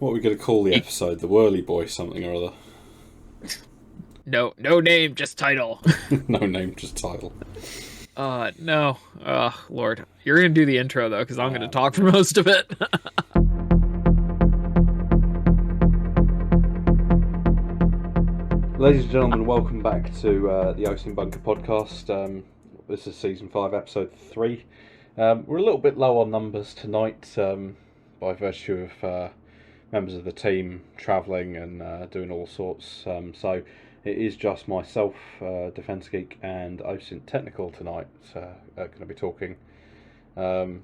What are we going to call the episode? The Whirly Boy something or other? No name, just title. No name, just title. No. Lord. You're gonna do the intro, though, because I'm gonna talk for Yeah. most of it. Ladies and gentlemen, welcome back to the Osint Bunker podcast. This is season 5, episode 3. We're a little bit low on numbers tonight by virtue of members of the team travelling and doing all sorts. So it is just myself, Defence Geek, and Osinttechnical tonight going to be talking. It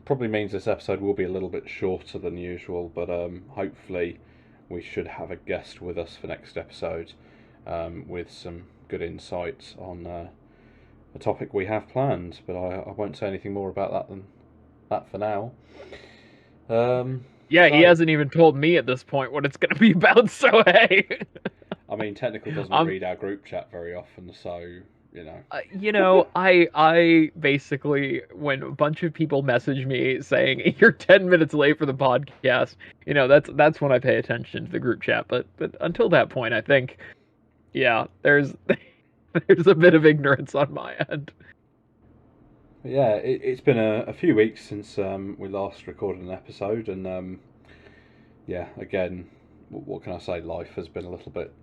probably means this episode will be a little bit shorter than usual, but hopefully we should have a guest with us for next episode with some good insights on a topic we have planned. But I won't say anything more about that than that for now. Yeah, he hasn't even told me at this point what it's gonna be about, so hey. I mean, Technical doesn't read our group chat very often, so you know. I basically, when a bunch of people message me saying you're 10 minutes late for the podcast, that's when I pay attention to the group chat. But until that point, I think, yeah, there's there's a bit of ignorance on my end. Yeah, it's been a few weeks since we last recorded an episode, and yeah, again, what can I say? Life has been a little bit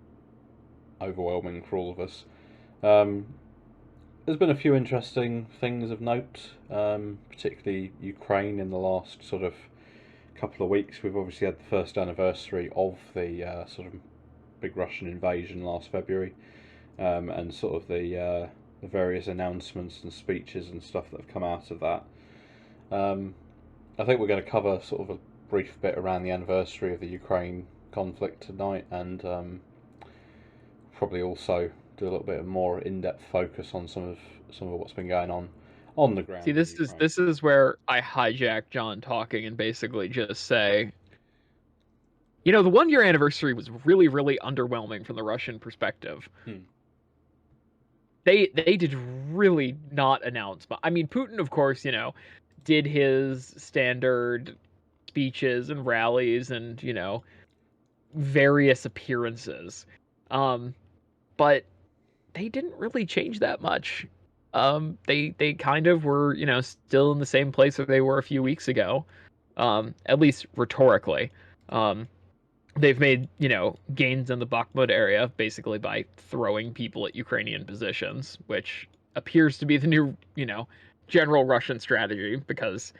overwhelming for all of us. There's been a few interesting things of note, particularly Ukraine in the last sort of couple of weeks. We've obviously had the first anniversary of the sort of big Russian invasion last February, and sort of the various announcements and speeches and stuff that have come out of that. I think we're going to cover sort of a brief bit around the anniversary of the Ukraine conflict tonight, and probably also do a little bit of more in-depth focus on some of what's been going on the ground. See, this is where I hijack John talking and basically just say, the 1 year anniversary was really, really underwhelming from the Russian perspective. They did really not announce, but I mean, Putin, of course, did his standard speeches and rallies and various appearances, but they didn't really change that much. They kind of were, still in the same place that they were a few weeks ago, at least rhetorically. They've made, gains in the Bakhmut area, basically by throwing people at Ukrainian positions, which appears to be the new, general Russian strategy, because,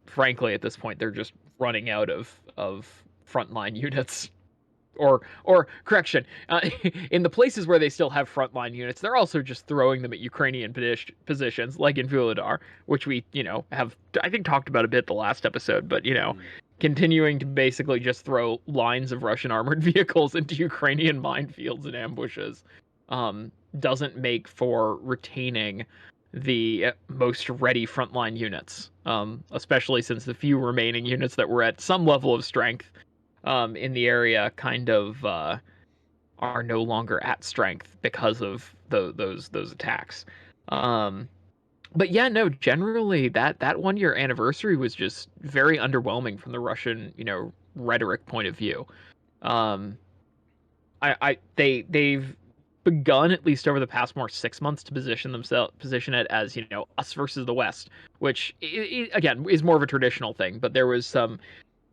frankly, at this point, they're just running out of frontline units. Or correction, in the places where they still have frontline units, they're also just throwing them at Ukrainian positions, like in Vuhledar, which we, have, I think, talked about a bit the last episode, but, continuing to basically just throw lines of Russian armored vehicles into Ukrainian minefields and ambushes doesn't make for retaining the most ready frontline units, especially since the few remaining units that were at some level of strength in the area kind of are no longer at strength because of those attacks. But yeah, no, generally that 1 year anniversary was just very underwhelming from the Russian, rhetoric point of view. They've begun, at least over the past more 6 months, to position it as, us versus the West, which again is more of a traditional thing. But there was some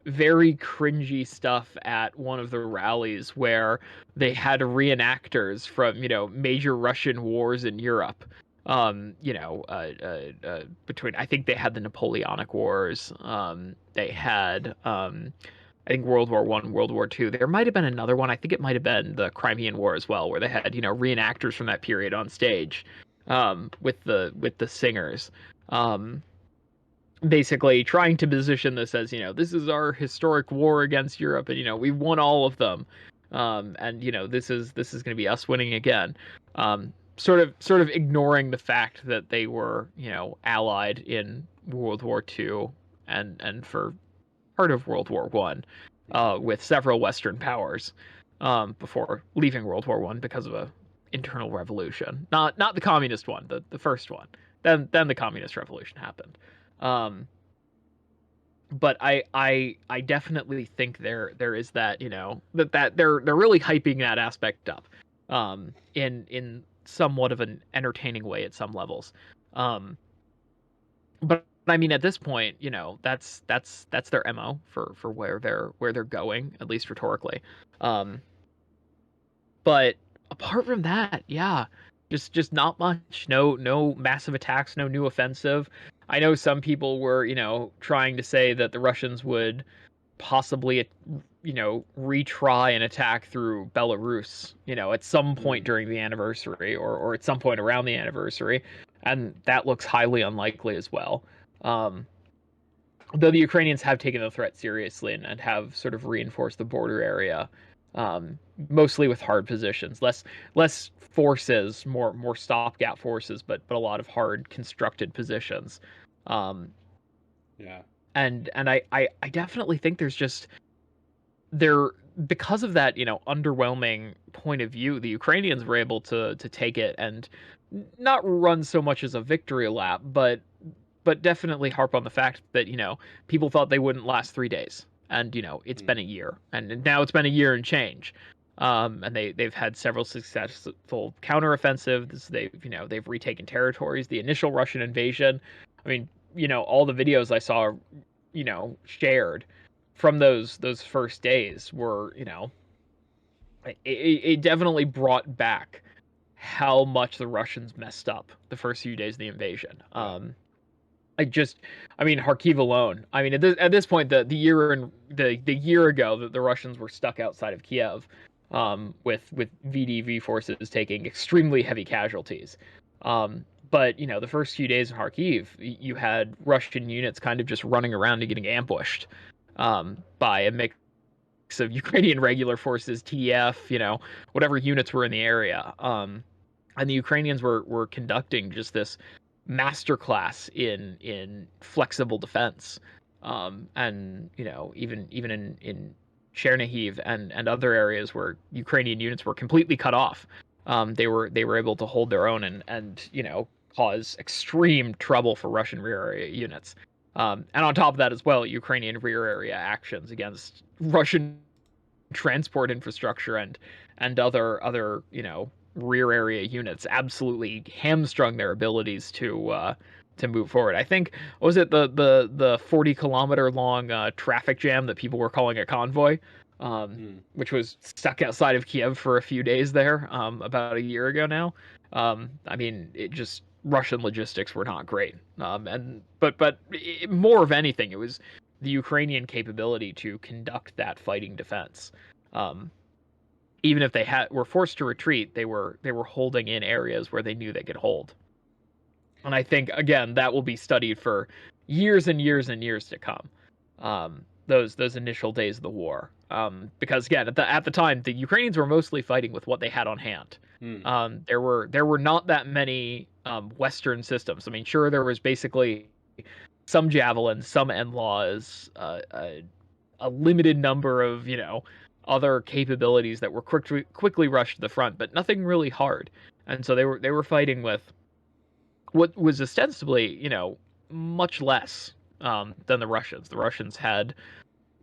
very cringy stuff at one of the rallies where they had reenactors from, major Russian wars in Europe. Between, I think they had the Napoleonic Wars. They had, I think, World War I, World War II. There might have been another one. I think it might have been the Crimean War as well, where they had, reenactors from that period on stage, with the singers. Basically trying to position this as, this is our historic war against Europe, and we won all of them, and this is going to be us winning again. Sort of ignoring the fact that they were, allied in World War II and for part of World War One, with several Western powers, before leaving World War One because of a internal revolution. Not the communist one, the first one. Then the communist revolution happened. but I definitely think there is that, that they're really hyping that aspect up, in somewhat of an entertaining way at some levels. Um, but I mean, at this point, that's their MO for where they're going, at least rhetorically. Um, but apart from that, yeah, just not much. No massive attacks, no new offensive. I know some people were, trying to say that the Russians would possibly, retry an attack through Belarus, at some point Mm. during the anniversary, or at some point around the anniversary, and that looks highly unlikely as well. Um, though the Ukrainians have taken the threat seriously, and have sort of reinforced the border area, mostly with hard positions, less forces, more stopgap forces, but a lot of hard constructed positions. Um, Yeah. and I definitely think there's just there because of that, underwhelming point of view, the Ukrainians were able to take it and not run so much as a victory lap, but definitely harp on the fact that, people thought they wouldn't last 3 days, and it's Mm. been a year, and now it's been a year and change. And they've had several successful counteroffensives. They've retaken territories. The initial Russian invasion, I mean, all the videos I saw, shared from those first days were, it definitely brought back how much the Russians messed up the first few days of the invasion. Yeah. I just, I mean, Kharkiv alone. I mean, at this point, the year ago that the Russians were stuck outside of Kiev, with VDV forces taking extremely heavy casualties. But the first few days in Kharkiv, you had Russian units kind of just running around and getting ambushed, by a mix of Ukrainian regular forces, TDF, whatever units were in the area. And the Ukrainians were conducting just this masterclass in flexible defense. And even in Chernihiv and other areas where Ukrainian units were completely cut off, they were able to hold their own, and cause extreme trouble for Russian rear area units. And on top of that as well, Ukrainian rear area actions against Russian transport infrastructure and other rear area units absolutely hamstrung their abilities to move forward. I think, was it the 40-kilometer long traffic jam that people were calling a convoy, Mm. which was stuck outside of Kiev for a few days there, about a year ago now. I mean, it just Russian logistics were not great. More of anything, it was the Ukrainian capability to conduct that fighting defense. Um, Even if were forced to retreat, they were holding in areas where they knew they could hold. And I think, again, that will be studied for years and years and years to come. Those initial days of the war, because again, at the time, the Ukrainians were mostly fighting with what they had on hand. Mm. There were not that many Western systems. I mean, sure, there was basically some javelins, some NLAWs, a limited number of other capabilities that were quickly rushed to the front, but nothing really hard. And so they were fighting with what was ostensibly much less, than the Russians. The Russians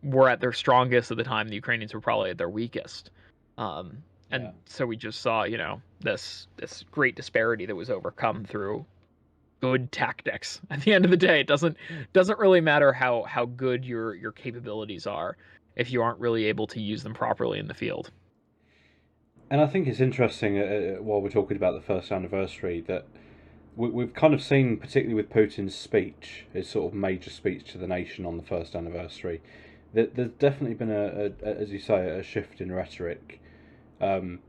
were at their strongest at the time. The Ukrainians were probably at their weakest. And Yeah. so we just saw this great disparity that was overcome through good tactics. At the end of the day, it doesn't really matter how good your capabilities are if you aren't really able to use them properly in the field. And I think it's interesting, while we're talking about the first anniversary, that we've kind of seen, particularly with Putin's speech, his sort of major speech to the nation on the first anniversary, that there's definitely been as you say, a shift in rhetoric. Um,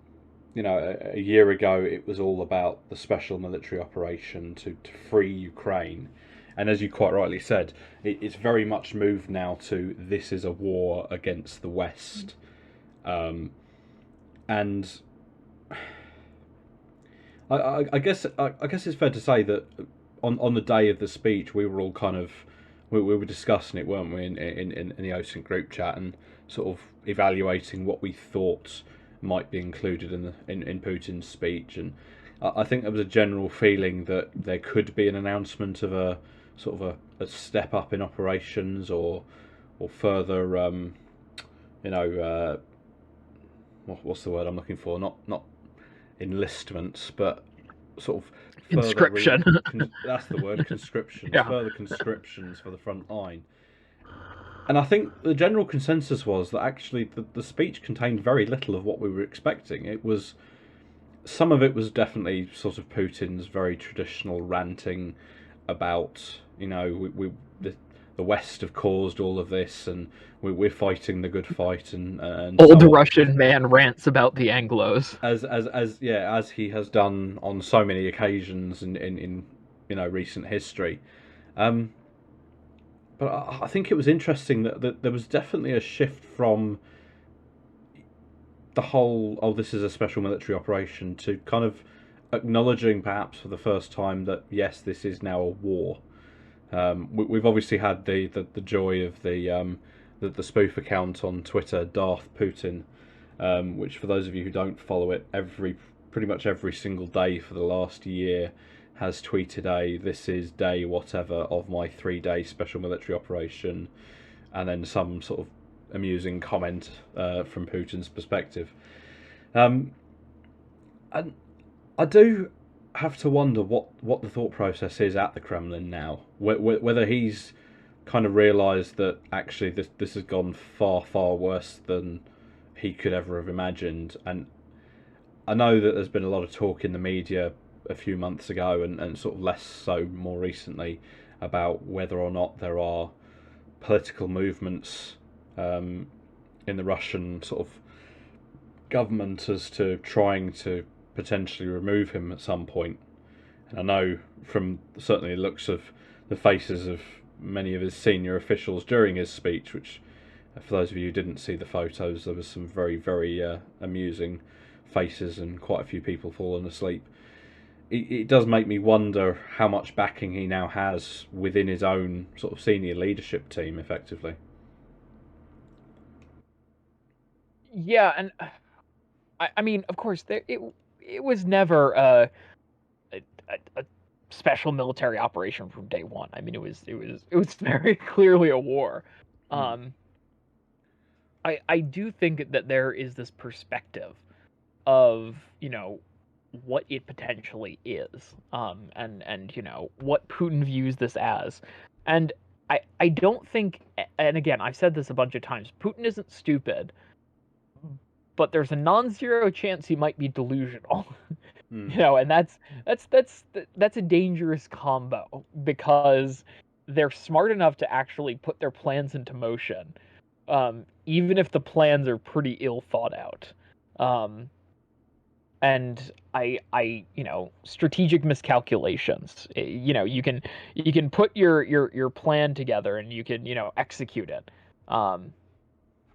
a year ago it was all about the special military operation to free Ukraine. And as you quite rightly said, it's very much moved now to this is a war against the West. Um, and I guess it's fair to say that on the day of the speech, we were all kind of we were discussing it, weren't we, in the Osint group chat, and sort of evaluating what we thought might be included in Putin's speech. And I think there was a general feeling that there could be an announcement of a sort of a step up in operations or further, what's the word I'm looking for? Not enlistments, but sort of further Conscription. that's the word, conscriptions, Yeah. further conscriptions for the front line. And I think the general consensus was that actually the speech contained very little of what we were expecting. Some of it was definitely sort of Putin's very traditional ranting about, the West have caused all of this, and we're fighting the good fight, and Old so on. Russian man rants about the Anglos. As he has done on so many occasions in recent history. Um, but I think it was interesting that there was definitely a shift from the whole, oh, this is a special military operation, to kind of acknowledging perhaps for the first time that yes, this is now a war. We've obviously had the joy of the spoof account on Twitter, Darth Putin, which for those of you who don't follow it, pretty much every single day for the last year has tweeted this is day whatever of my 3-day special military operation, and then some sort of amusing comment from Putin's perspective. And I do have to wonder what the thought process is at the Kremlin now. Whether he's kind of realised that actually this has gone far worse than he could ever have imagined. And I know that there's been a lot of talk in the media a few months ago, and sort of less so more recently, about whether or not there are political movements in the Russian sort of government as to trying to potentially remove him at some point. And I know from certainly the looks of the faces of many of his senior officials during his speech, which for those of you who didn't see the photos, there was some very amusing faces and quite a few people falling asleep. It does make me wonder how much backing he now has within his own sort of senior leadership team, effectively. Yeah, and I mean, of course, it was never a special military operation from day one. I mean, it was very clearly a war. Um, I do think that there is this perspective of what it potentially is, and what Putin views this as, and I don't think, and again, I've said this a bunch of times, Putin isn't stupid, but there's a non-zero chance he might be delusional. And that's a dangerous combo, because they're smart enough to actually put their plans into motion, even if the plans are pretty ill thought out. Um, and strategic miscalculations. You can put your plan together, and you can execute it.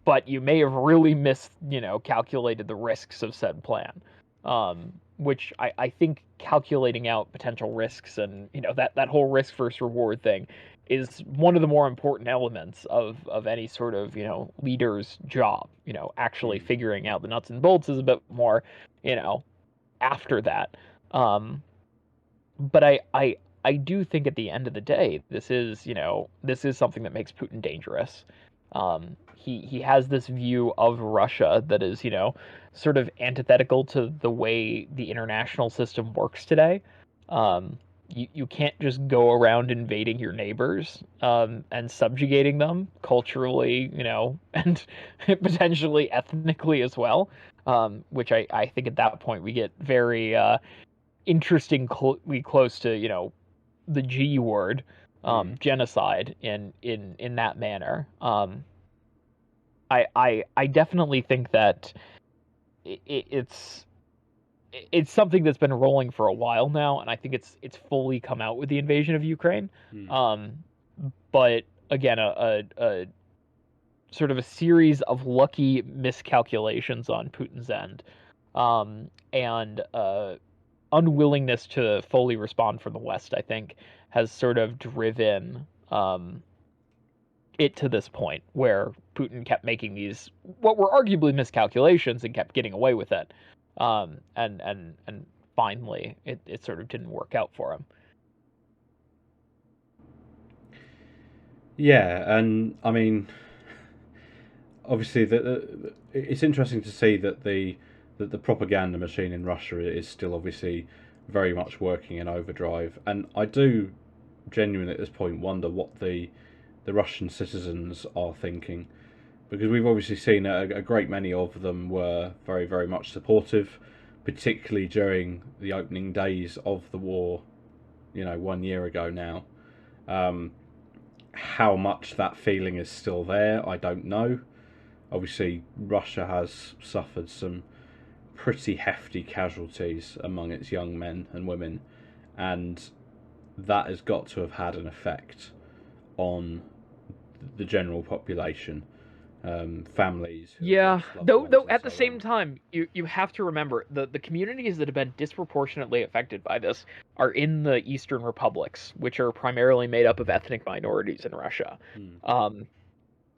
But you may have really calculated the risks of said plan. Which I think calculating out potential risks, and that whole risk versus reward thing is one of the more important elements of any sort of leader's job. Actually figuring out the nuts and bolts is a bit more after that. But I do think at the end of the day, this is something that makes Putin dangerous. He has this view of Russia that is sort of antithetical to the way the international system works today. You can't just go around invading your neighbors, and subjugating them culturally, and potentially ethnically as well. Which I think at that point we get very interestingly close to the G word, genocide in that manner. I definitely think that it's something that's been rolling for a while now, and I think it's fully come out with the invasion of Ukraine. But again, a sort of a series of lucky miscalculations on Putin's end, and unwillingness to fully respond from the West, I think, has sort of driven it to this point where Putin kept making these what were arguably miscalculations and kept getting away with it. And finally it sort of didn't work out for him. Yeah, and I mean, obviously, it's interesting to see that the propaganda machine in Russia is still obviously very much working in overdrive, and I do genuinely at this point wonder what the Russian citizens are thinking, because we've obviously seen a great many of them were very, very much supportive, particularly during the opening days of the war, 1 year ago now. Um, how much that feeling is still there, I don't know. Obviously, Russia has suffered some pretty hefty casualties among its young men and women, and that has got to have had an effect on the general population, families who have Yeah, lost loved though ones, and at so the same on. time, you have to remember the communities that have been disproportionately affected by this are in the Eastern republics, which are primarily made up of ethnic minorities in Russia. Hmm. Um,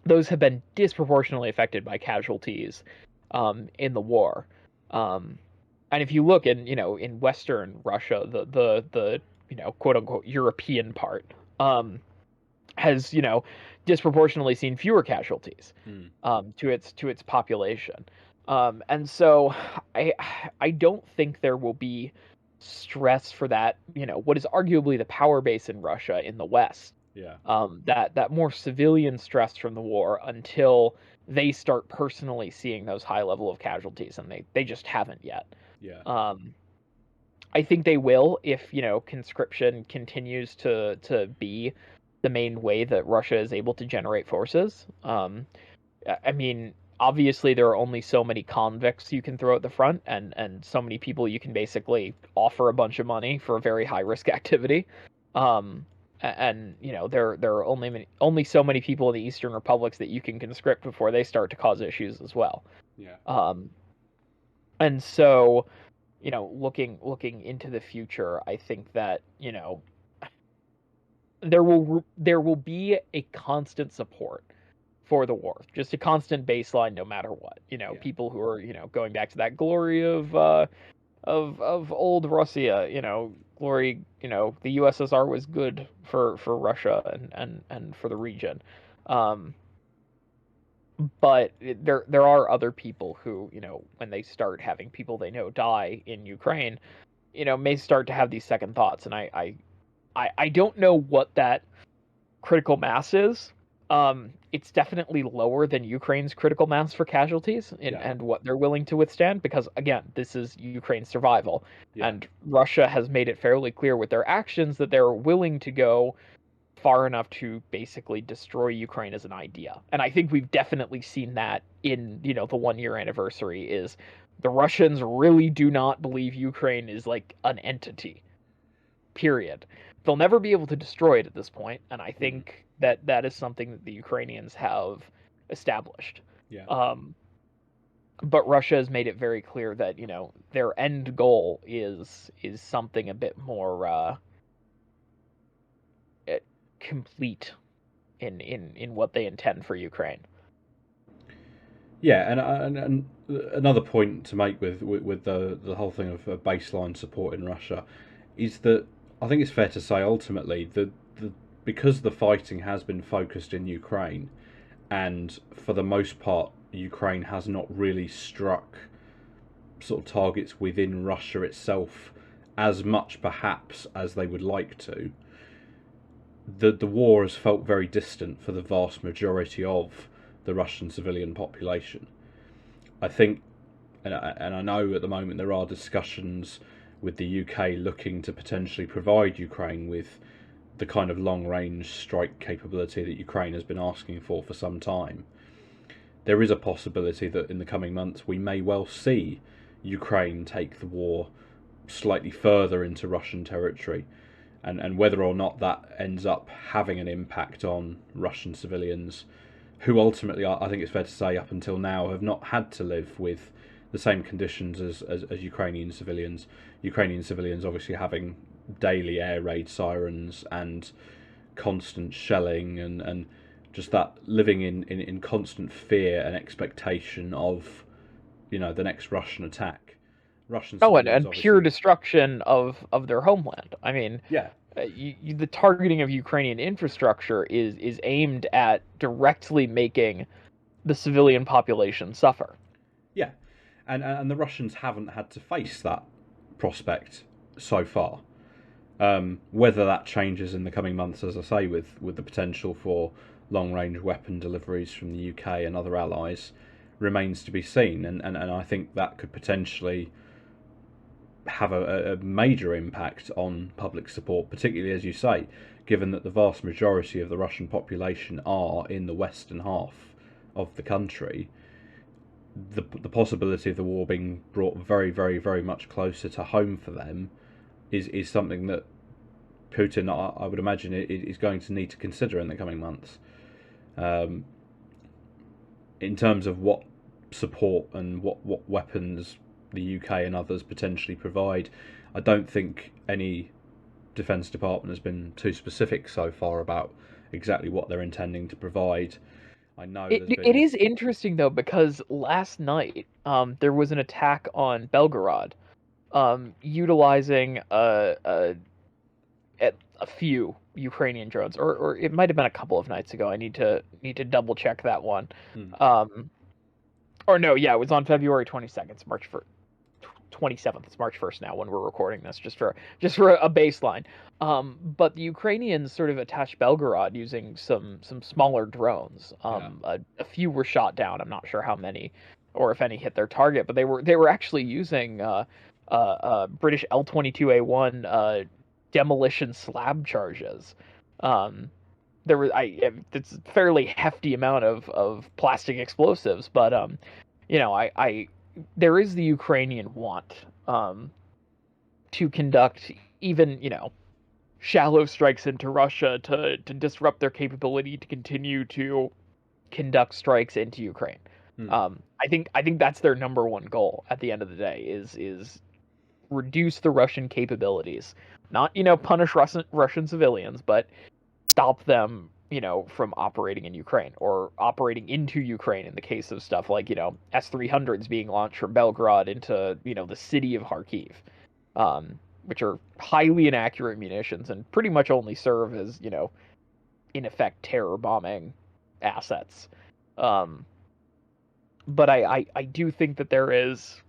those have been disproportionately affected by casualties in the war. Um, and if you look in Western Russia, the quote unquote European part, has disproportionately seen fewer casualties Hmm. to its population, and so I I don't think there will be stress for that, what is arguably the power base in Russia in the West, Yeah. that more civilian stress from the war until they start personally seeing those high level of casualties, and they just haven't yet. Yeah. um, I think they will if conscription continues to be the main way that Russia is able to generate forces. I mean, obviously there are only so many convicts you can throw at the front, and so many people you can basically offer a bunch of money for a very high risk activity. Um, and there are only so many people in the Eastern republics that you can conscript before they start to cause issues as well. Yeah. Um, and so looking into the future, I think that there will be a constant support for the war, just a constant baseline, no matter what. Yeah. People who are going back to that glory of old Russia, glory. The USSR was good for Russia and for the region. Um, but there are other people who when they start having people they know die in Ukraine, may start to have these second thoughts, and I don't know what that critical mass is. It's definitely lower than Ukraine's critical mass for casualties Yeah. and what they're willing to withstand, because again, this is Ukraine's survival, Yeah. and Russia has made it fairly clear with their actions that they're willing to go far enough to basically destroy Ukraine as an idea. And I think we've definitely seen that in, the 1 year anniversary is the Russians really do not believe Ukraine is like an entity. Period. They'll never be able to destroy it at this point, and I Hmm. think that is something that the Ukrainians have established. Yeah. Um, but Russia has made it very clear that their end goal is something a bit more eh, complete in what they intend for Ukraine. Yeah, and another point to make with the whole thing of baseline support in Russia is that I think it's fair to say ultimately the because the fighting has been focused in Ukraine, and for the most part Ukraine has not really struck sort of targets within Russia itself as much perhaps as they would like to. The war has felt very distant for the vast majority of the Russian civilian population. I think, and I know at the moment there are discussions with the UK looking to potentially provide Ukraine with the kind of long range strike capability that Ukraine has been asking for some time. There is a possibility that in the coming months we may well see Ukraine take the war slightly further into Russian territory. And whether or not that ends up having an impact on Russian civilians, who ultimately, I think it's fair to say, up until now, have not had to live with the same conditions as Ukrainian civilians. Ukrainian civilians obviously having daily air raid sirens and constant shelling and just that living in constant fear and expectation of, the next Russian attack. Russian Oh, and, civilians and pure obviously, destruction of their homeland. I mean, yeah, The targeting of Ukrainian infrastructure is aimed at directly making the civilian population suffer. Yeah, and the Russians haven't had to face that prospect so far. Whether that changes in the coming months, as I say, with the potential for long range weapon deliveries from the UK and other allies, remains to be seen. And I think that could potentially have a major impact on public support, particularly, as you say, given that the vast majority of the Russian population are in the western half of the country. The possibility of the war being brought very, very, very much closer to home for them is something that Putin, I would imagine, is going to need to consider in the coming months. Um, in terms of what support and what weapons the UK and others potentially provide, I don't think any Defence Department has been too specific so far about exactly what they're intending to provide. I know there's It been. is interesting though because last night there was an attack on Belgorod, utilizing a few Ukrainian drones, or it might have been a couple of nights ago. I need to double check that one. Hmm. Um, or no, yeah, it was on February 22nd. It's March 27th. It's March 1st now when we're recording this, just for a baseline. But the Ukrainians sort of attacked Belgorod using some smaller drones. Yeah. A few were shot down. I'm not sure how many or if any hit their target, but they were actually using British L-22A1 demolition slab charges. Um, there was it's a fairly hefty amount of plastic explosives, but I there is the Ukrainian want to conduct even shallow strikes into Russia to disrupt their capability to continue to conduct strikes into Ukraine. Hmm. I think that's their number one goal at the end of the day is reduce the Russian capabilities, not punish Russian civilians, but stop them from operating in Ukraine or operating into Ukraine in the case of stuff like S-300s being launched from Belgrade into the city of Kharkiv, which are highly inaccurate munitions and pretty much only serve as in effect terror bombing assets. um, but I do think that there is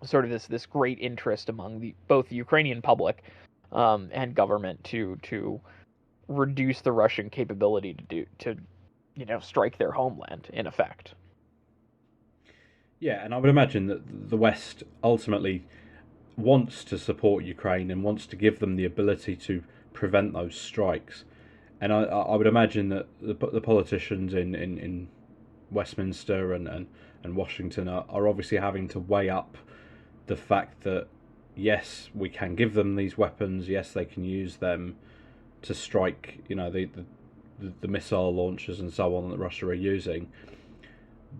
sort of this great interest among both the Ukrainian public and government to reduce the Russian capability to strike their homeland in effect. Yeah, and I would imagine that the West ultimately wants to support Ukraine and wants to give them the ability to prevent those strikes. And I would imagine that the politicians in Westminster and Washington are obviously having to weigh up the fact that yes, we can give them these weapons, yes, they can use them to strike, the missile launchers and so on that Russia are using.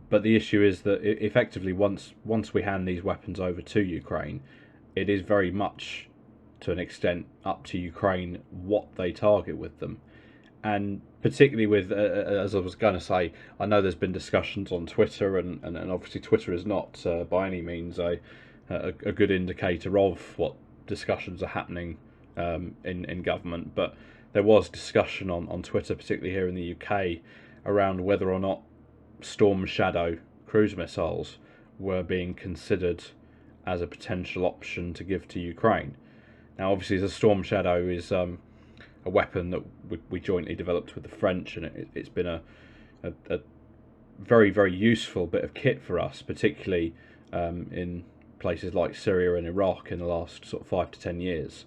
But the issue is that effectively, once we hand these weapons over to Ukraine, it is very much, to an extent, up to Ukraine what they target with them. And particularly with, as I was going to say, I know there's been discussions on Twitter, and obviously Twitter is not by any means a good indicator of what discussions are happening in government. But there was discussion on Twitter, particularly here in the UK, around whether or not Storm Shadow cruise missiles were being considered as a potential option to give to Ukraine. Now, obviously, the Storm Shadow is a weapon that we jointly developed with the French, and it's been a very, very useful bit of kit for us, particularly in places like Syria and Iraq in the last sort of 5 to 10 years.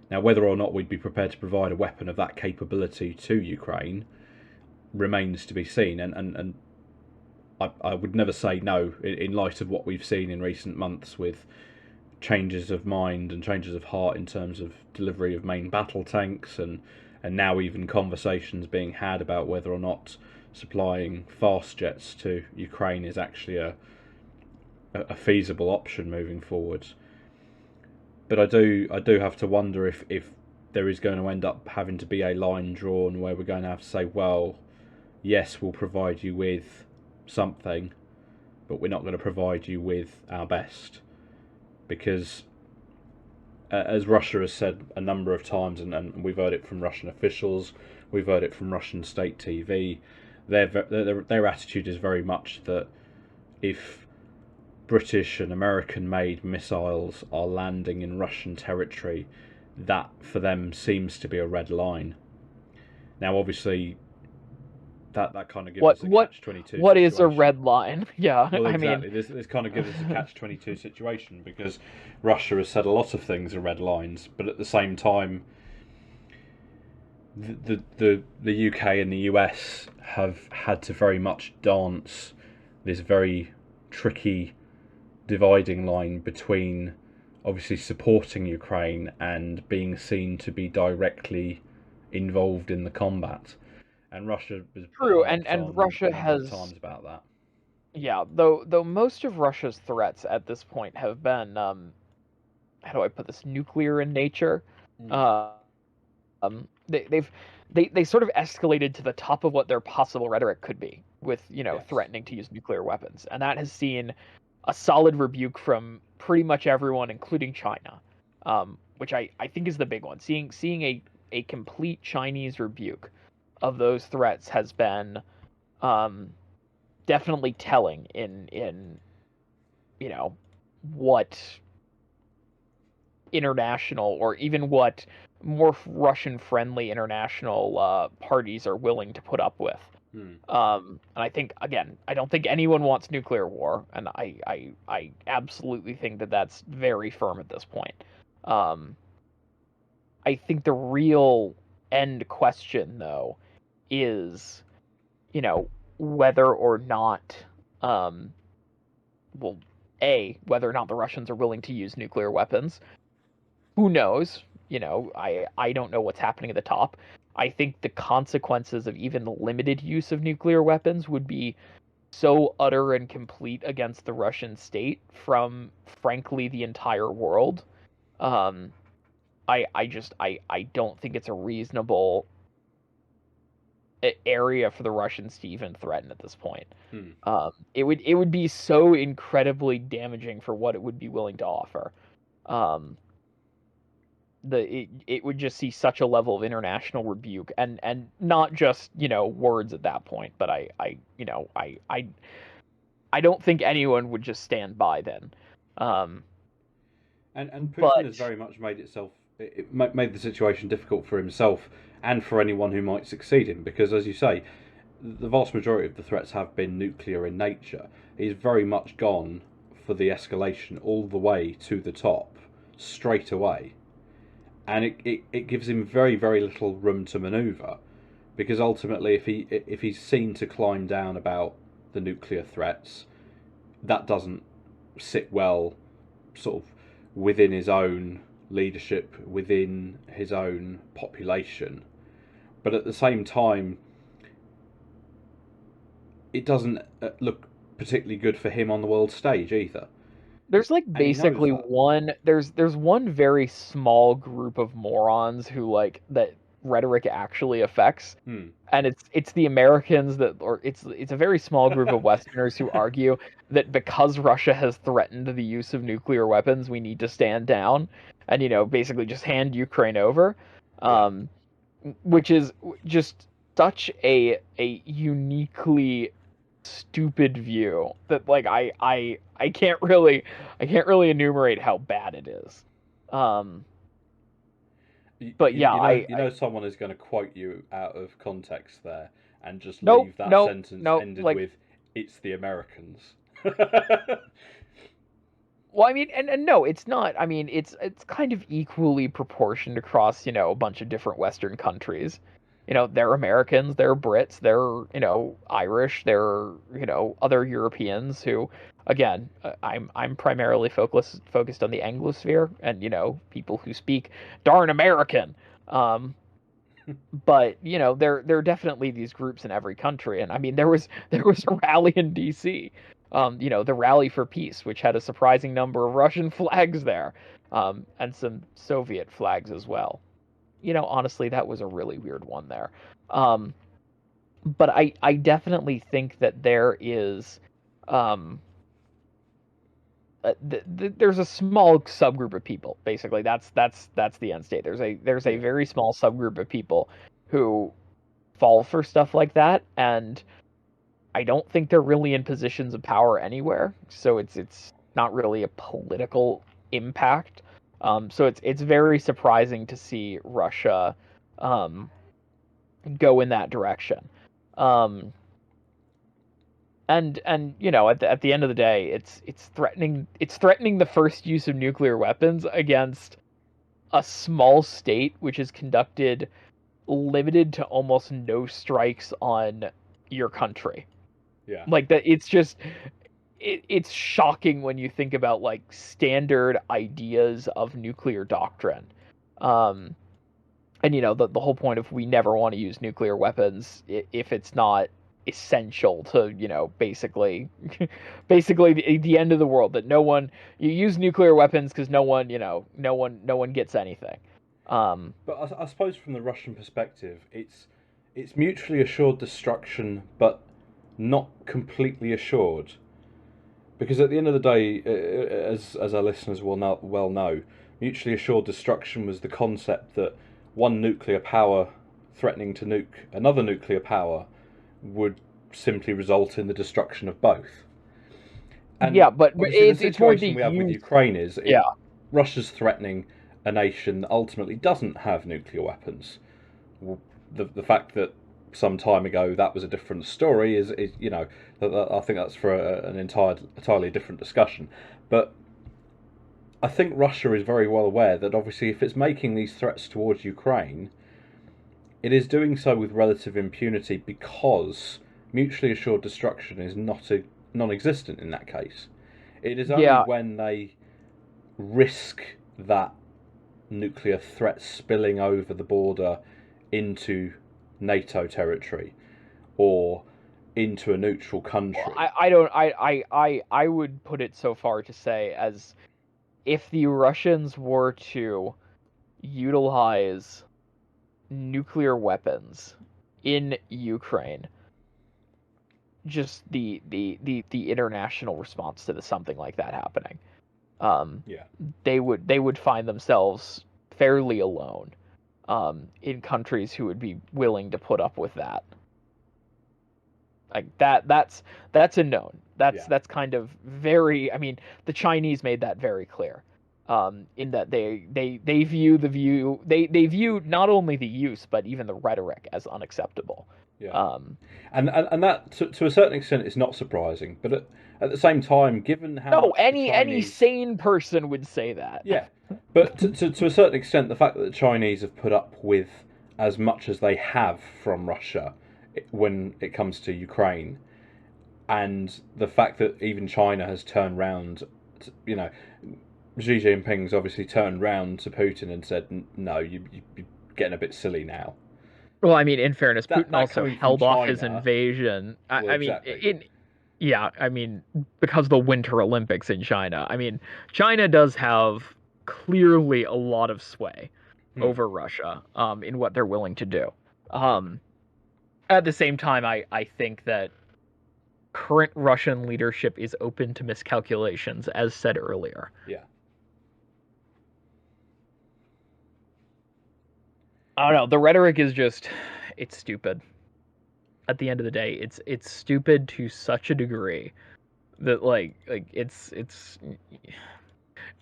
Now, whether or not we'd be prepared to provide a weapon of that capability to Ukraine remains to be seen, and I would never say no in light of what we've seen in recent months with changes of mind and changes of heart in terms of delivery of main battle tanks, and now even conversations being had about whether or not supplying fast jets to Ukraine is actually a feasible option moving forward. But I do have to wonder if there is going to end up having to be a line drawn where we're going to have to say, well, yes, we'll provide you with something, but we're not going to provide you with our best, because as Russia has said a number of times, and we've heard it from Russian officials, we've heard it from Russian state TV. Their attitude is very much that if British and American made missiles are landing in Russian territory, that for them seems to be a red line. Now, obviously, that kind of gives us a catch-22 what is a situation. red line? Yeah, Well, I mean, exactly. This kind of gives us a catch-22 situation because Russia has said a lot of things are red lines, but at the same time, the UK and the US have had to very much dance this very tricky dividing line between obviously supporting Ukraine and being seen to be directly involved in the combat. And Russia has true, harped and on a Russia number of has, times about that. yeah, though most of Russia's threats at this point have been, how do I put this, nuclear in nature. Mm. Uh, they've they sort of escalated to the top of what their possible rhetoric could be with, Yes. threatening to use nuclear weapons, and that has seen a solid rebuke from pretty much everyone, including China, which I think is the big one. Seeing a complete Chinese rebuke of those threats has been, um, definitely telling in what international, or even what more Russian friendly international parties are willing to put up with. Mm. And I think, again, I don't think anyone wants nuclear war, and I absolutely think that that's very firm at this point. Um, I think the real end question, though, is, you know, whether or not, um, well, whether or not the Russians are willing to use nuclear weapons. Who knows? I don't know what's happening at the top. I think the consequences of even the limited use of nuclear weapons would be so utter and complete against the Russian state from, frankly, the entire world. Um, I don't think it's a reasonable area for the Russians to even threaten at this point. Mm. It would be so incredibly damaging for what it would be willing to offer. Um, it would just see such a level of international rebuke, and not just, words at that point, but I don't think anyone would just stand by then. um And Putin has but very much made the situation difficult for himself and for anyone who might succeed him, because, as you say, the vast majority of the threats have been nuclear in nature. He's very much gone for the escalation all the way to the top, straight away. And it gives him very, very little room to manoeuvre, because ultimately, if he's seen to climb down about the nuclear threats, that doesn't sit well, sort of within his own leadership, within his own population. But at the same time, it doesn't look particularly good for him on the world stage either, there's like and he knows basically that. there's one very small group of morons who, like, that rhetoric actually affects, Hmm. and it's the Americans, that, or it's a very small group of Westerners who argue that because Russia has threatened the use of nuclear weapons, we need to stand down and, basically just hand Ukraine over, Yeah. um, which is just such a uniquely stupid view that, like, I can't really enumerate how bad it is. Um, but yeah, You know someone is going to quote you out of context there and just nope, leave that nope, sentence nope. ended Like, with "It's the Americans." well, I mean, and no, it's not. I mean, it's kind of equally proportioned across, a bunch of different Western countries. They're Americans, they're Brits, they're, Irish, they're, other Europeans who, again, I'm primarily focused on the Anglosphere, and, people who speak darn American. Um, but, there are definitely these groups in every country, and I mean, there was a rally in D.C., the Rally for Peace, which had a surprising number of Russian flags there, and some Soviet flags as well. Honestly, that was a really weird one there. Um, but I definitely think that there is, um, there's a small subgroup of people. Basically, that's the end state. There's a Yeah. very small subgroup of people who fall for stuff like that, and I don't think they're really in positions of power anywhere. So it's not really a political impact. So it's very surprising to see Russia um, go in that direction. Um, and you know, at the end of the day, it's threatening the first use of nuclear weapons against a small state which has conducted limited to almost no strikes on your country. Yeah. Like that, it's shocking when you think about like standard ideas of nuclear doctrine. Um, and you know, the whole point of we never want to use nuclear weapons if it's not essential to, you know, basically the end of the world, that no one, you use nuclear weapons because no one, you know, no one gets anything. But I suppose from the Russian perspective, it's mutually assured destruction, but not completely assured. Because at the end of the day, as our listeners will well know, mutually assured destruction was the concept that one nuclear power threatening to nuke another nuclear power would simply result in the destruction of both. And Yeah, but obviously, the it's more situation the we have with use. Ukraine is Yeah. Russia's threatening a nation that ultimately doesn't have nuclear weapons. The fact that some time ago that was a different story is you know, I think that's for an entirely different discussion. But I think Russia is very well aware that obviously if it's making these threats towards Ukraine, it is doing so with relative impunity because mutually assured destruction is not non-existent in that case. It is only Yeah. when they risk that nuclear threat spilling over the border into NATO territory or into a neutral country. Well, I don't I would put it so far to say as if the Russians were to utilize nuclear weapons in Ukraine, just the international response to something like that happening, Yeah. they would find themselves fairly alone in countries who would be willing to put up with that. Like that's a known. Yeah. That's kind of very. I mean, the Chinese made that very clear. In that they view not only the use but even the rhetoric as unacceptable. Yeah. Um, And that to a certain extent is not surprising, but at the same time, given how no, much the any Chinese, sane person would say that. yeah, but to a certain extent, the fact that the Chinese have put up with as much as they have from Russia when it comes to Ukraine, and the fact that even China has turned round, you know, Xi Jinping's obviously turned round to Putin and said, "No, you're getting a bit silly now." Well, I mean, in fairness, Putin That also coming from held off his China, invasion. well, I mean, exactly. yeah, I mean, because of the Winter Olympics in China. I mean, China does have clearly a lot of sway Hmm. over Russia, in what they're willing to do. Um, at the same time, I think that current Russian leadership is open to miscalculations, as said earlier. Yeah. I don't know. The rhetoric is just, it's stupid. At the end of the day, it's stupid to such a degree that like it's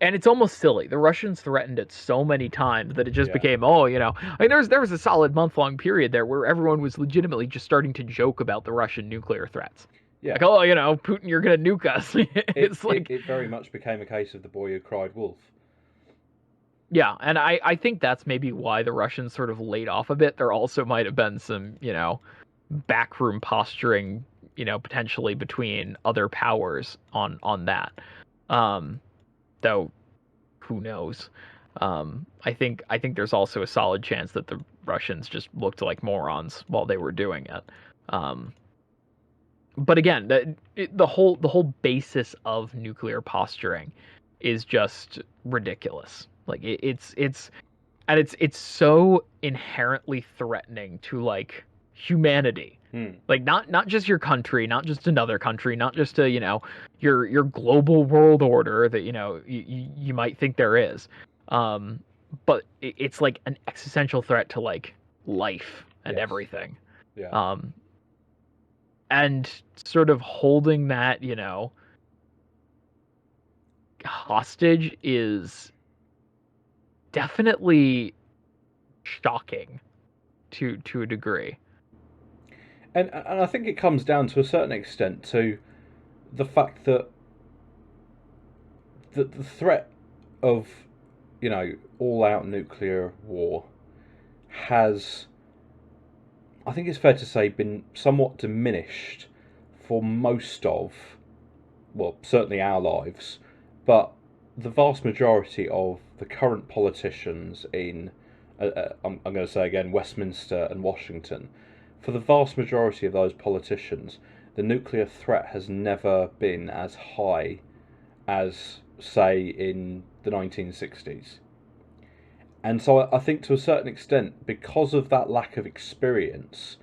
and it's almost silly. The Russians threatened it so many times that it just Yeah. became, oh, you know, I mean, there was a solid month-long period there where everyone was legitimately just starting to joke about the Russian nuclear threats. Yeah. Like, oh, you know, Putin, you're gonna nuke us. It's like, it very much became a case of the boy who cried wolf. yeah, and I think that's maybe why the Russians sort of laid off a bit. There also might have been some, you know, backroom posturing, you know, potentially between other powers on that. Though who knows? I think there's also a solid chance that the Russians just looked like morons while they were doing it. But again, the whole basis of nuclear posturing is just ridiculous. Like it's so inherently threatening to like humanity. Hmm. Like not just your country, not just another country, not just a, you know, your global world order that you might think there is, but it's like an existential threat to like life and Yes. everything. Yeah. And sort of holding that hostage is definitely shocking to a degree. And I think it comes down to a certain extent to the fact that the threat of, all-out nuclear war has, I think it's fair to say, been somewhat diminished for most of, well, certainly our lives, but the vast majority of the current politicians in, I'm going to say again, Westminster and Washington, for the vast majority of those politicians, the nuclear threat has never been as high as, say, in the 1960s. And so I think to a certain extent, because of that lack of experience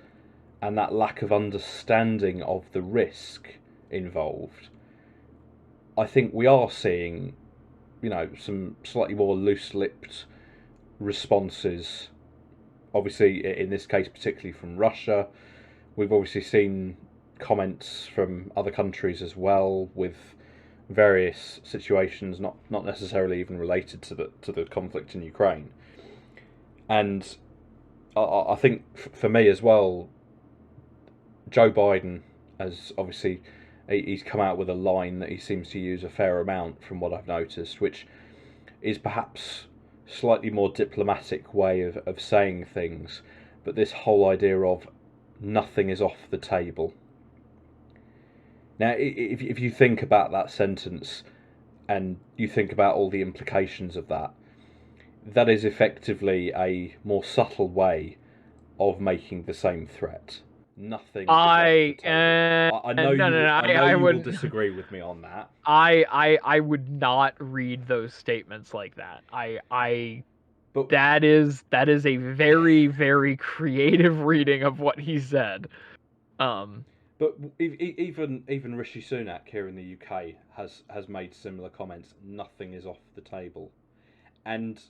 and that lack of understanding of the risk involved, I think we are seeing, some slightly more loose-lipped responses. Obviously, in this case, particularly from Russia. We've obviously seen comments from other countries as well, with various situations not necessarily even related to the conflict in Ukraine. And I think for me as well, Joe Biden has obviously, he's come out with a line that he seems to use a fair amount from what I've noticed, which is perhaps slightly more diplomatic way of saying things, but this whole idea of nothing is off the table. Now, if you think about that sentence and you think about all the implications of that, that is effectively a more subtle way of making the same threat. Nothing is off the table. I know no, no, no, I know I you will wouldn't. disagree with me on that. I would not read those statements like that. But that is a very, very creative reading of what he said. But even Rishi Sunak here in the UK has made similar comments. Nothing is off the table, and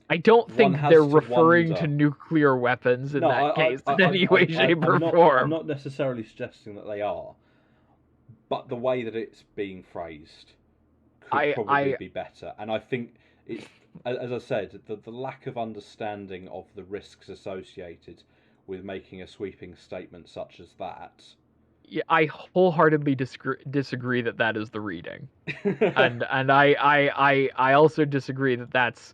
I don't one think has they're to referring wonder. to nuclear weapons in No, that case in any way, shape, or I'm form. not necessarily suggesting that they are, but the way that it's being phrased could probably be better. And I think it's, as I said, the lack of understanding of the risks associated with making a sweeping statement such as that. Yeah, I wholeheartedly disagree that that is the reading, and I also disagree that that's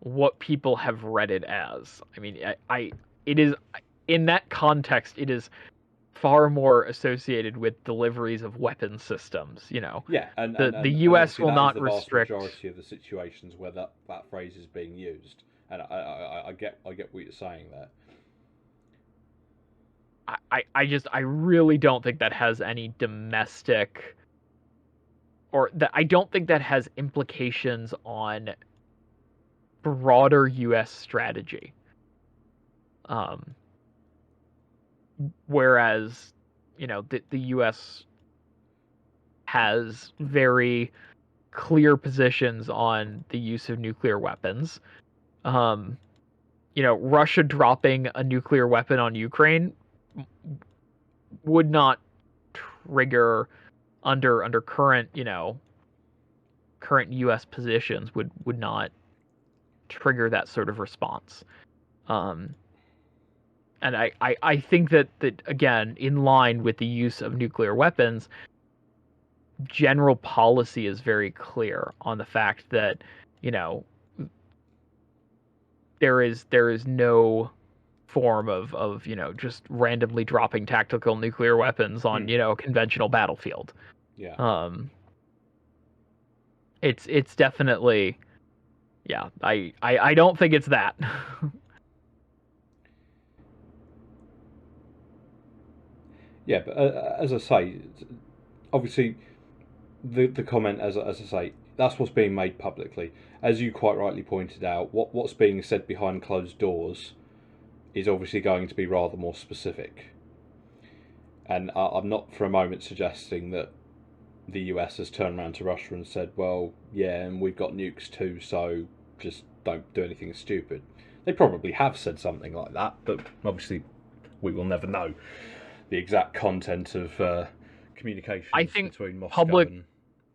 what people have read it as. I mean, it is in that context. It is far more associated with deliveries of weapon systems. Yeah, and The and U.S. obviously will that is not the vast restrict. majority of the situations where that phrase is being used, and I get what you're saying there. I really don't think that has any domestic, or that I don't think that has implications on broader U.S. strategy. Um, Whereas, the U.S. has very clear positions on the use of nuclear weapons. Russia dropping a nuclear weapon on Ukraine would not trigger under current, current U.S. positions would not trigger that sort of response. Um, and I think that again, in line with the use of nuclear weapons, general policy is very clear on the fact that there is no form of just randomly dropping tactical nuclear weapons on a conventional battlefield. Yeah. It's definitely, yeah. I don't think it's that. Yeah, but as I say, obviously the comment, as I say, that's what's being made publicly. As you quite rightly pointed out, what's being said behind closed doors is obviously going to be rather more specific. And I'm not for a moment suggesting that the US has turned around to Russia and said, well, yeah, and we've got nukes too, so just don't do anything stupid. They probably have said something like that, but obviously we will never know the exact content of I communications think between Moscow public and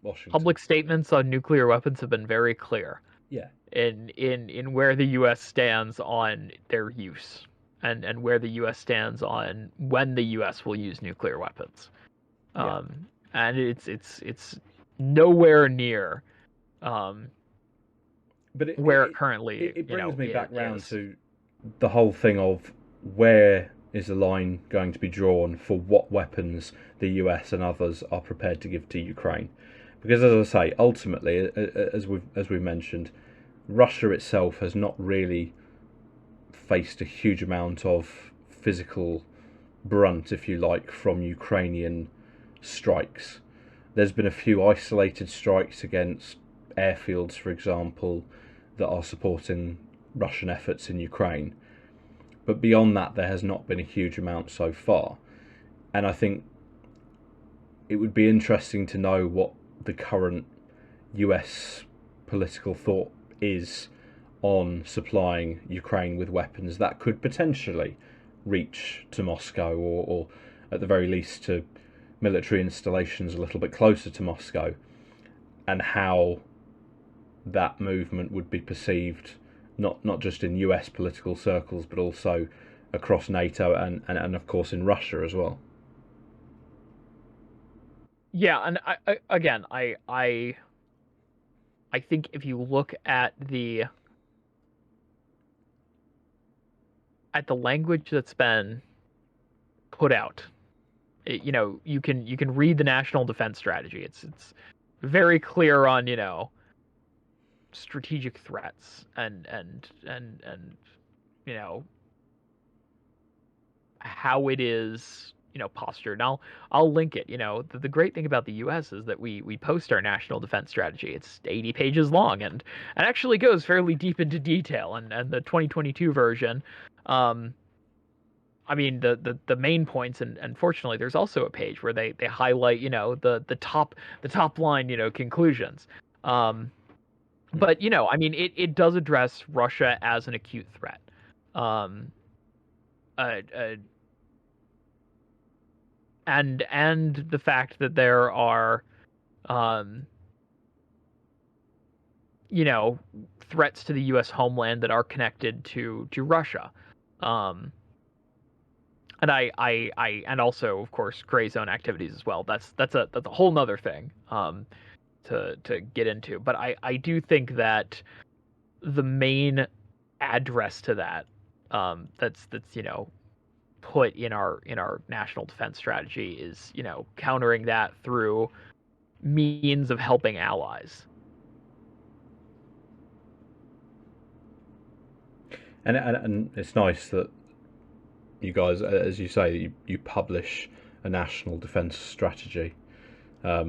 Washington. public statements on nuclear weapons have been very clear Yeah. in where the U.S. stands on their use and where the U.S. stands on when the U.S. will use nuclear weapons. Yeah. And it's nowhere near um, But where it currently it brings me back round is. to the whole thing of where is the line going to be drawn for what weapons the US and others are prepared to give to Ukraine. Because as I say, ultimately, as we mentioned, Russia itself has not really faced a huge amount of physical brunt, if you like, from Ukrainian strikes. There's been a few isolated strikes against airfields, for example, that are supporting Russian efforts in Ukraine. But beyond that, there has not been a huge amount so far. And I think it would be interesting to know what the current US political thought is on supplying Ukraine with weapons that could potentially reach to Moscow, or at the very least to military installations a little bit closer to Moscow, and how that movement would be perceived not just in US political circles but also across NATO and of course in Russia as well. Yeah, and I think if you look at the language that's been put out, you can read the national defense strategy. It's very clear on strategic threats and how it is postured. And I'll link it. The great thing about the U.S. is that we post our national defense strategy. It's 80 pages long and actually goes fairly deep into detail. And the 2022 version, I mean the main points, and fortunately there's also a page where they highlight the top line conclusions. But I mean it does address Russia as an acute threat. Um, uh, uh, and the fact that there are um, threats to the U.S. homeland that are connected to Russia. Um, and also of course gray zone activities as well. That's a whole nother thing to get into. But I do think that the main address to that that's put in our national defense strategy is countering that through means of helping allies. And it's nice that you guys, as you say, you publish a national defence strategy. I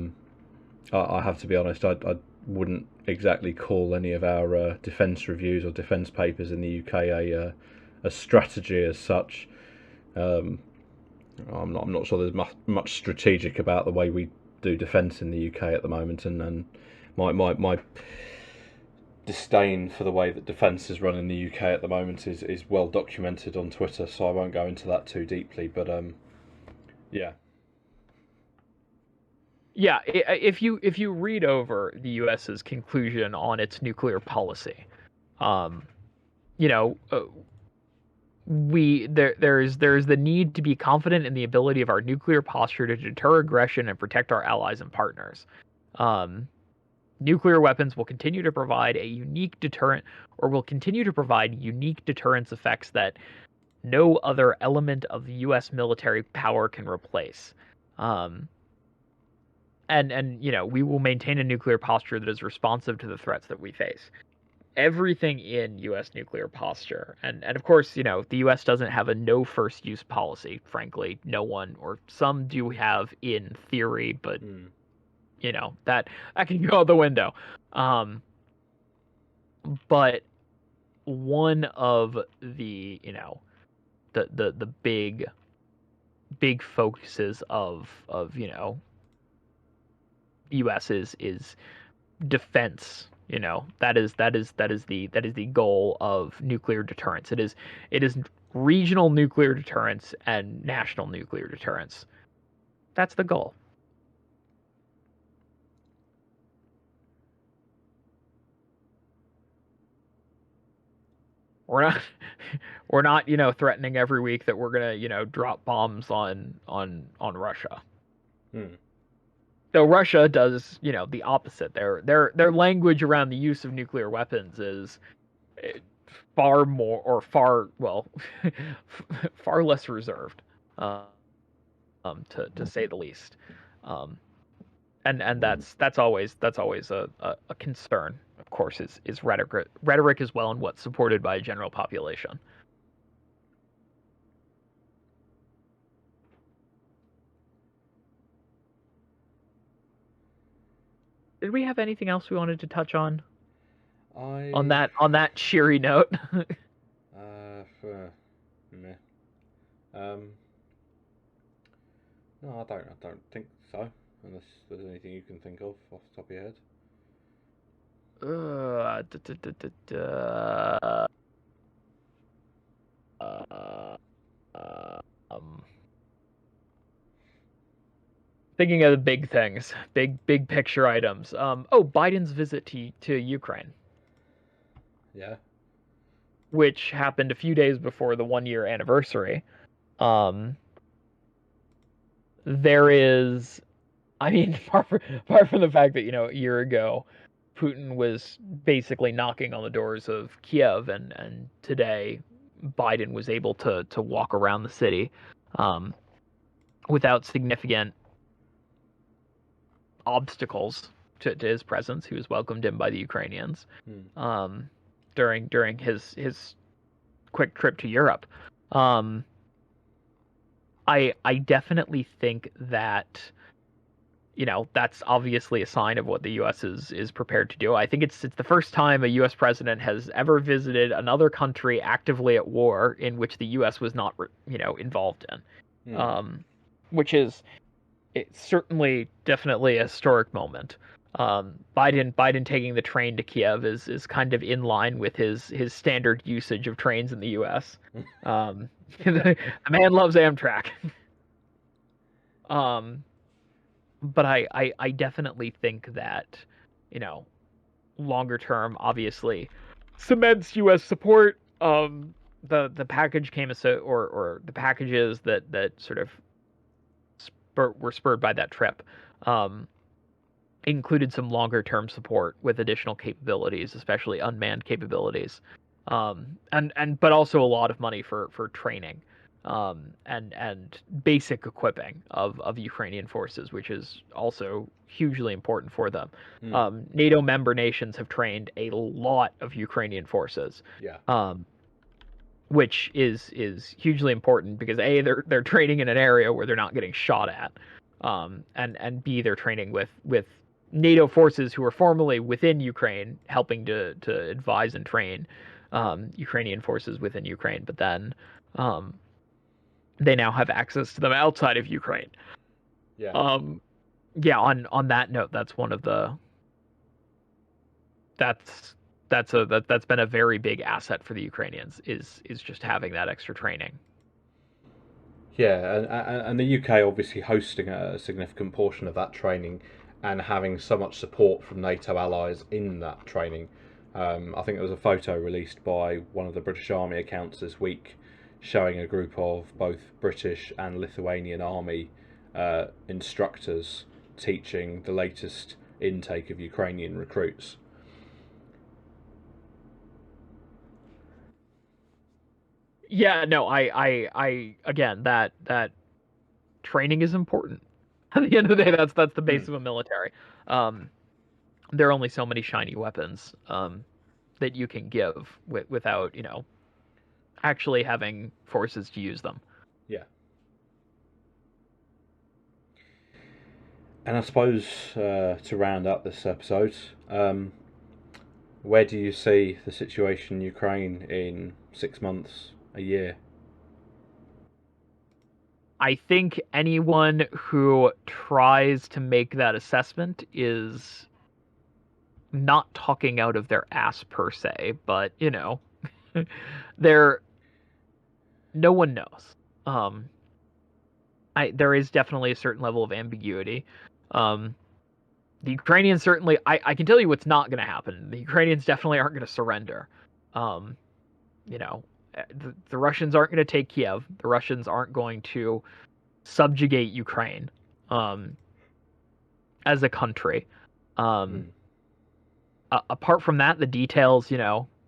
have to be honest, I wouldn't exactly call any of our defence reviews or defence papers in the UK a strategy as such. I'm not sure there's much strategic about the way we do defence in the UK at the moment, and my disdain for the way that defence is run in the UK at the moment is well documented on Twitter, so I won't go into that too deeply. But yeah. Yeah, if you read over the U.S.'s conclusion on its nuclear policy, um, you know, there's the need to be confident in the ability of our nuclear posture to deter aggression and protect our allies and partners. Nuclear weapons will continue to provide a unique deterrent, or will continue to provide unique deterrence effects that no other element of the U.S. military power can replace. And we will maintain a nuclear posture that is responsive to the threats that we face. Everything in U.S. nuclear posture, and of course, the U.S. doesn't have a no first use policy. Frankly, no one, or some do have in theory, but that can go out the window. But one of the the big focuses of U.S. is defense. That is the goal of nuclear deterrence. It is regional nuclear deterrence and national nuclear deterrence. That's the goal. We're not we're not, threatening every week that we're gonna, drop bombs on Russia. Though Russia does, the opposite. Their language around the use of nuclear weapons is far more or far well far less reserved, to say the least. And that's always a concern. Of course, is rhetoric as well, and what's supported by a general population. Did we have anything else we wanted to touch on? On that cheery note. Meh. No, I don't think so. Unless there's anything you can think of off the top of your head. Thinking of the big things, big picture items. Biden's visit to Ukraine. Yeah. Which happened a few days before the 1 year anniversary. There is, I mean, apart from the fact that, a year ago, Putin was basically knocking on the doors of Kiev, and today Biden was able to walk around the city without significant obstacles to his presence. He was welcomed in by the Ukrainians during his quick trip to Europe. I definitely think that, that's obviously a sign of what the U.S. is prepared to do. I think it's the first time a U.S. president has ever visited another country actively at war in which the U.S. was not, involved in, which is it's certainly definitely a historic moment. Biden taking the train to Kiev is kind of in line with his standard usage of trains in the U.S. The man loves Amtrak. But I definitely think that, longer term, obviously, cements U.S. support. The package came or the packages that sort of were spurred by that trip, included some longer term support with additional capabilities, especially unmanned capabilities, but also a lot of money for training, and basic equipping of Ukrainian forces, which is also hugely important for them. NATO member nations have trained a lot of Ukrainian forces. Yeah. Which is hugely important because A, they're training in an area where they're not getting shot at, and B, they're training with NATO forces who are formally within Ukraine, helping to advise and train Ukrainian forces within Ukraine, but then they now have access to them outside of Ukraine. Yeah. Yeah. On that note, that's one of the that's been a very big asset for the Ukrainians is just having that extra training. Yeah, and the UK obviously hosting a significant portion of that training and having so much support from NATO allies in that training. I think there was a photo released by one of the British Army accounts this week showing a group of both British and Lithuanian Army instructors teaching the latest intake of Ukrainian recruits. Yeah, no, I again, that training is important. At the end of the day, that's the base of a military. There are only so many shiny weapons that you can give without, actually having forces to use them. Yeah. And I suppose to round up this episode, where do you see the situation in Ukraine in 6 months, a year? I think anyone who tries to make that assessment is not talking out of their ass per se, but there no one knows. Um, there is definitely a certain level of ambiguity. Um, the Ukrainians certainly, I can tell you what's not going to happen. The Ukrainians definitely aren't going to surrender. Um, you know, the Russians aren't going to take Kiev. The Russians aren't going to subjugate Ukraine as a country. Um, Apart from that, the details,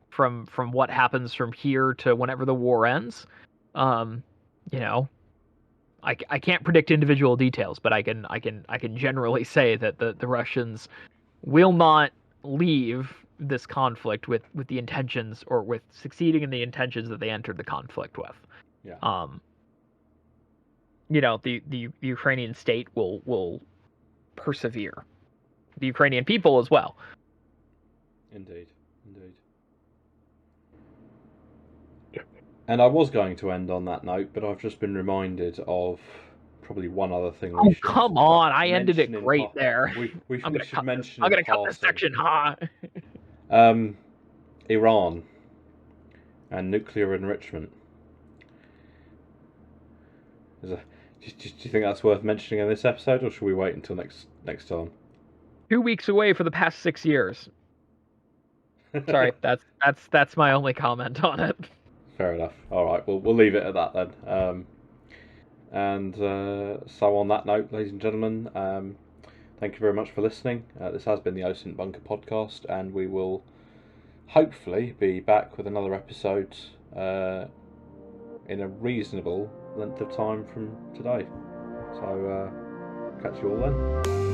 from what happens from here to whenever the war ends, um, you know, I can't predict individual details, but I can generally say that the Russians will not leave this conflict with the intentions or with succeeding in the intentions that they entered the conflict with. Yeah. The Ukrainian state will persevere. The Ukrainian people as well. Indeed. And I was going to end on that note, but I've just been reminded of probably one other thing we should. Come on! I ended it great there. We should mention. I'm gonna cut this section, huh? Iran and nuclear enrichment. Do you think that's worth mentioning in this episode, or should we wait until next time? 2 weeks away for the past 6 years. Sorry, that's my only comment on it. Fair enough. All right, we'll leave it at that then. So on that note, ladies and gentlemen, thank you very much for listening. This has been the Osint Bunker podcast, and we will hopefully be back with another episode in a reasonable length of time from today. So catch you all then.